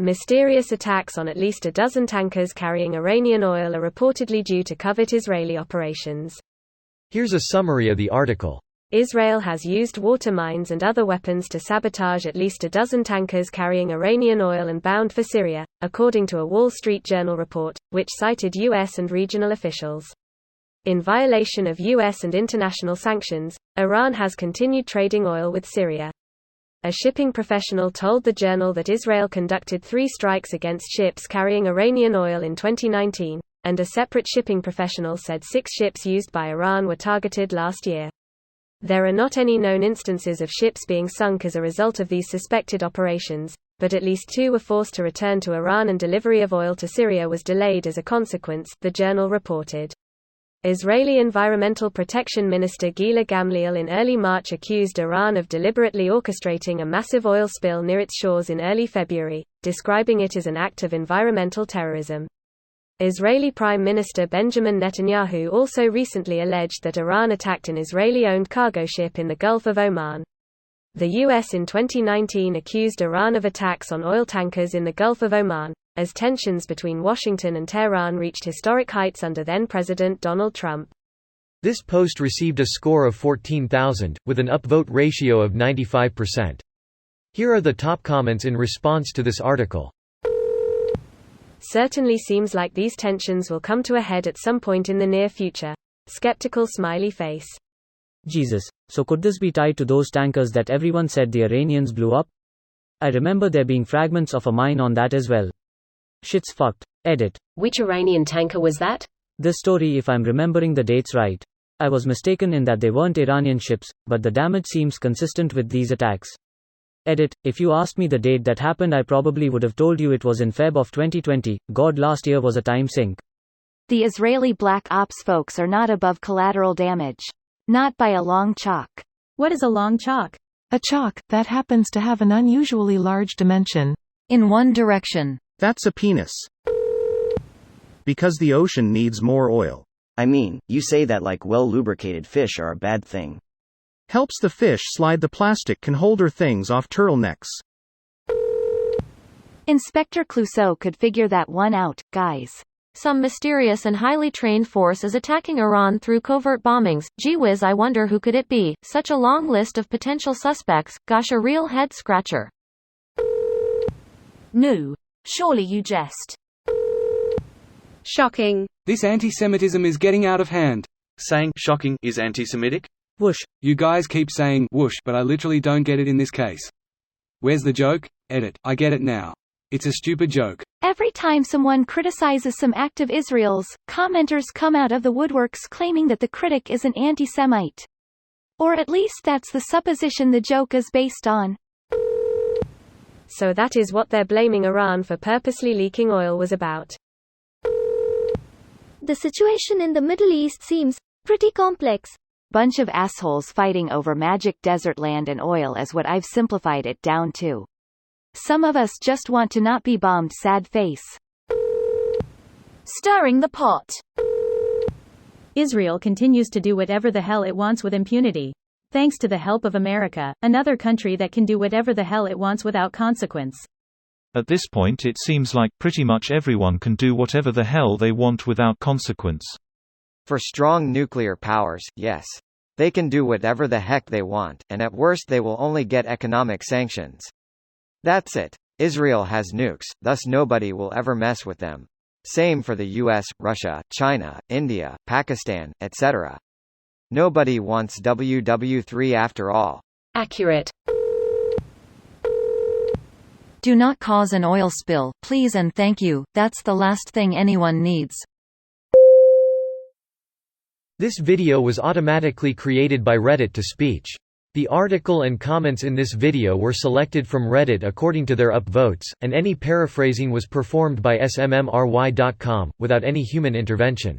Mysterious attacks on at least a dozen tankers carrying Iranian oil are reportedly due to covert Israeli operations. Here's a summary of the article. Israel has used water mines and other weapons to sabotage at least a dozen tankers carrying Iranian oil and bound for Syria, according to a Wall Street Journal report, which cited U.S. and regional officials. In violation of U.S. and international sanctions, Iran has continued trading oil with Syria. A shipping professional told the Journal that Israel conducted 3 strikes against ships carrying Iranian oil in 2019, and a separate shipping professional said 6 ships used by Iran were targeted last year. There are not any known instances of ships being sunk as a result of these suspected operations, but at least 2 were forced to return to Iran and delivery of oil to Syria was delayed as a consequence, the Journal reported. Israeli Environmental Protection Minister Gila Gamliel in early March accused Iran of deliberately orchestrating a massive oil spill near its shores in early February, describing it as an act of environmental terrorism. Israeli Prime Minister Benjamin Netanyahu also recently alleged that Iran attacked an Israeli-owned cargo ship in the Gulf of Oman. The U.S. in 2019 accused Iran of attacks on oil tankers in the Gulf of Oman, as tensions between Washington and Tehran reached historic heights under then-President Donald Trump. This post received a score of 14,000, with an upvote ratio of 95%. Here are the top comments in response to this article. Certainly seems like these tensions will come to a head at some point in the near future. Skeptical smiley face. Jesus, so could this be tied to those tankers that everyone said the Iranians blew up? I remember there being fragments of a mine on that as well. Shit's fucked. Edit. Which Iranian tanker was that? This story, if I'm remembering the dates right. I was mistaken in that they weren't Iranian ships, but the damage seems consistent with these attacks. Edit. If you asked me the date that happened, I probably would have told you it was in Feb of 2020. God, last year was a time sink. The Israeli Black Ops folks are not above collateral damage. Not by a long chalk. What is a long chalk? A chalk that happens to have an unusually large dimension. In one direction. That's a penis. Because the ocean needs more oil. I mean, you say that like well-lubricated fish are a bad thing. Helps the fish slide the plastic can holder things off turtlenecks. Inspector Clouseau could figure that one out, guys. Some mysterious and highly trained force is attacking Iran through covert bombings. Gee whiz, I wonder who could it be? Such a long list of potential suspects. Gosh, a real head-scratcher. No. Surely you jest. Shocking. This anti-Semitism is getting out of hand. Saying shocking is anti-Semitic? Whoosh. You guys keep saying whoosh, but I literally don't get it in this case. Where's the joke? Edit. I get it now. It's a stupid joke. Every time someone criticizes some act of Israel's, commenters come out of the woodworks claiming that the critic is an anti-Semite. Or at least that's the supposition the joke is based on. So that is what they're blaming Iran for purposely leaking oil was about. The situation in the Middle East seems pretty complex. Bunch of assholes fighting over magic desert land and oil is what I've simplified it down to. Some of us just want to not be bombed, sad face. Stirring the pot. Israel continues to do whatever the hell it wants with impunity. Thanks to the help of America, another country that can do whatever the hell it wants without consequence. At this point it seems like pretty much everyone can do whatever the hell they want without consequence. For strong nuclear powers, yes. They can do whatever the heck they want, and at worst they will only get economic sanctions. That's it. Israel has nukes, thus nobody will ever mess with them. Same for the US, Russia, China, India, Pakistan, etc. Nobody wants WW3 after all. Accurate. Do not cause an oil spill, please and thank you. That's the last thing anyone needs. This video was automatically created by Reddit to speech. The article and comments in this video were selected from Reddit according to their upvotes, and any paraphrasing was performed by smmry.com, without any human intervention.